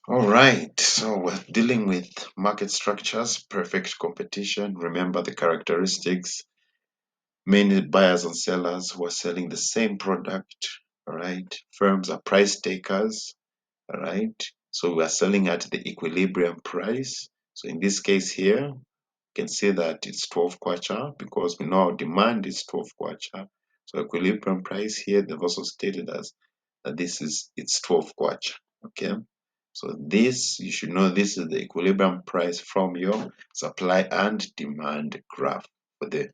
All right, so we're dealing with market structures, perfect competition. Remember the characteristics. Many buyers and sellers who are selling the same product. All right, firms are price takers. All right, so we are selling at the equilibrium price. So in this case here, you can see that it's 12 kwacha because we know our demand is 12 kwacha. So equilibrium price here, they've also stated as that it's 12 kwacha. Okay. So this, you should know this is the equilibrium price from your supply and demand graph for the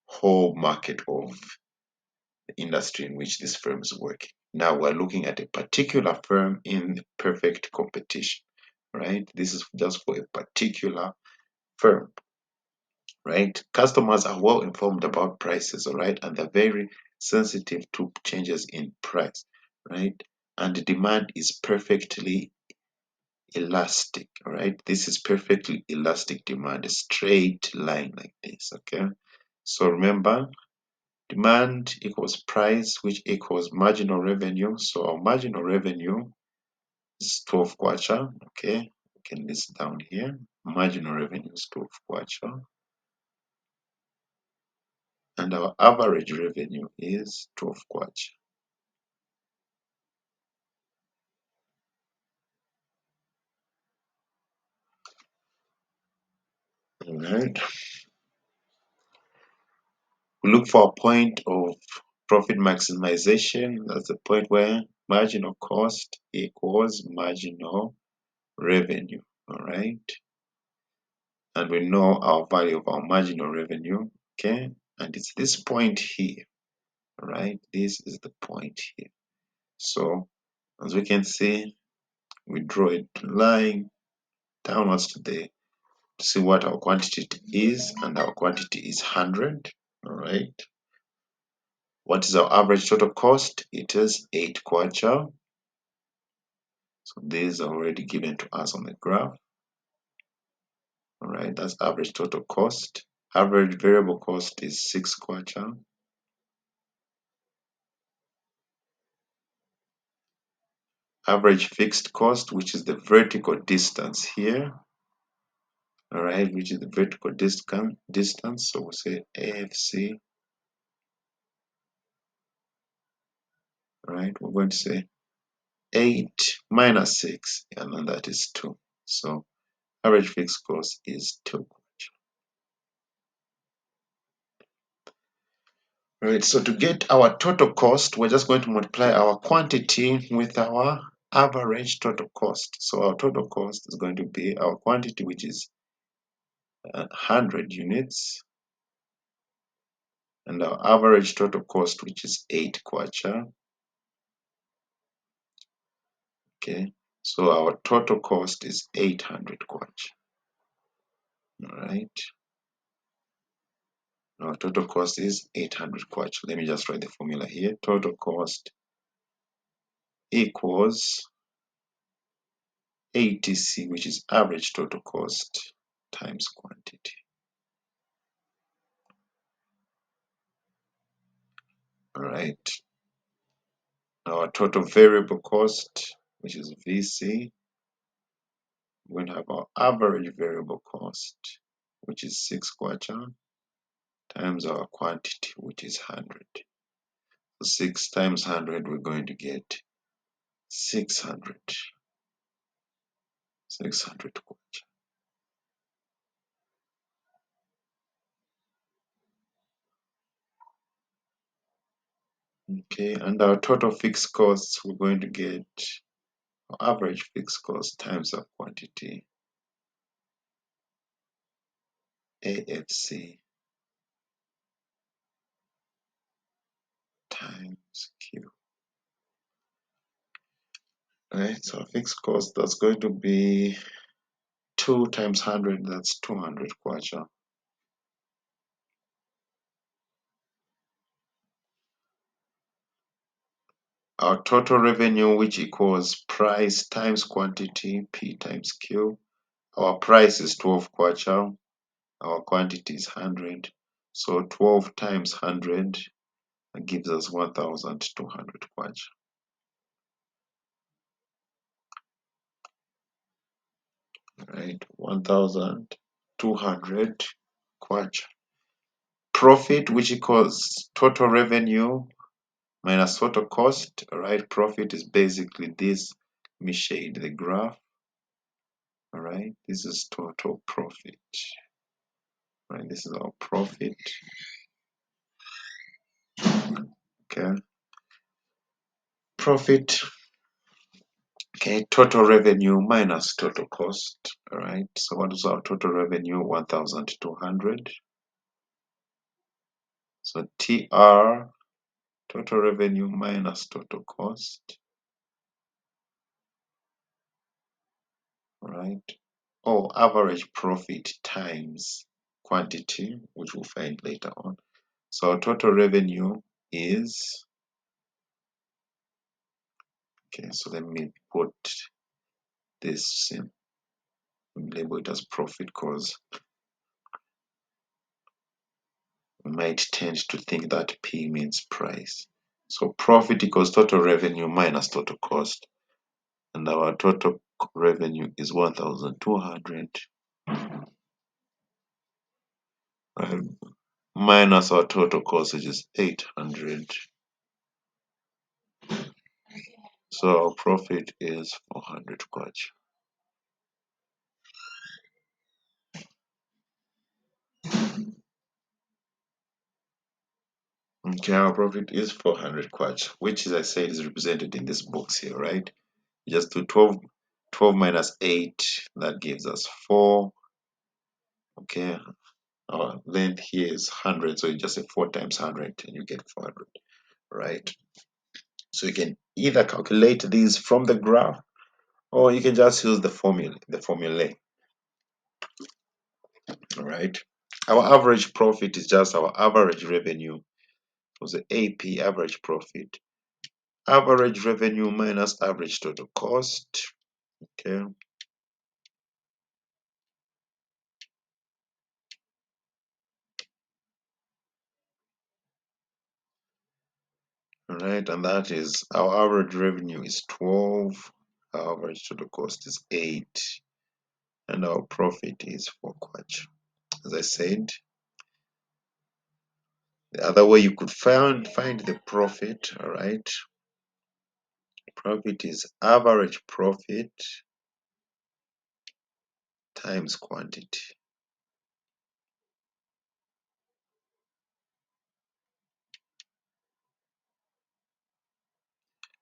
whole market of the industry in which this firm is working. Now we're looking at a particular firm in perfect competition, right? This is just for a particular firm, right? Customers are well informed about prices, all right, and they're very sensitive to changes in price, right? And the demand is perfectly elastic, all right? This is perfectly elastic demand, a straight line like this, okay? So remember, demand equals price, which equals marginal revenue. So our marginal revenue is 12 kwacha, okay? We can list down here. Marginal revenue is 12 kwacha. And our average revenue is 12 kwacha. All right. We look for a point of profit maximization. That's the point where marginal cost equals marginal revenue. All right. And we know our value of our marginal revenue. Okay. And it's this point here. All right. This is the point here. So as we can see, we draw a line downwards to see what our quantity is, and our quantity is 100. All right. What is our average total cost? It is 8 kwacha. So these are already given to us on the graph. All right, that's average total cost. Average variable cost is 6 kwacha. Average fixed cost, which is the vertical distance here. All right, which is the vertical distance. So we'll say AFC. All right, we're going to say 8 minus 6, and then that is 2. So average fixed cost is 2. Right, so to get our total cost, we're just going to multiply our quantity with our average total cost. So our total cost is going to be our quantity, which is 100 units, and our average total cost, which is 8 kwacha. Okay, so our total cost is 800 kwacha. All right, our total cost is 800 kwacha. Let me just write the formula here. Total cost equals ATC, which is average total cost, times quantity. All right. Our total variable cost, which is VC, we're going to have our average variable cost, which is 6 kwacha, times our quantity, which is 100. So 6 times 100, we're going to get 600. 600 kwacha. Okay, and our total fixed costs, we're going to get our average fixed cost times our quantity, AFC, times Q. Right, so fixed cost, that's going to be 2 times 100, that's 200 kwacha. Our total revenue, which equals price times quantity, P times Q. Our price is 12 kwacha, our quantity is 100. So 12 times 100 gives us 1,200 kwacha. right? 1,200 kwacha. Profit, which equals total revenue minus total cost, all right? Profit is basically this. Let me shade the graph, all right? This is total profit, right? This is our profit, okay? Profit, okay, total revenue minus total cost, all right? So what is our total revenue? 1,200. So TR, total revenue minus total cost, all right? Or average profit times quantity, which we'll find later on. So our total revenue is, okay, so let me put this in, label it as profit because we might tend to think that P means price. So profit equals total revenue minus total cost. And our total revenue is 1,200, right? Minus our total cost, which is 800. So our profit is 400 kwacha. Okay, our profit is 400 kwacha, which, as I said, is represented in this box here, right? Just do 12 minus 8, that gives us 4. Okay, our length here is 100, so you just say 4 times 100 and you get 400, right? So you can either calculate these from the graph or you can just use the formula, all right? Our average profit is just our average revenue. So the AP, average profit. Average revenue minus average total cost. Okay. All right, and that is our average revenue is 12, our average total cost is 8, and our profit is 4 kwacha. As I said, the other way you could find the profit, all right? Profit is average profit times quantity.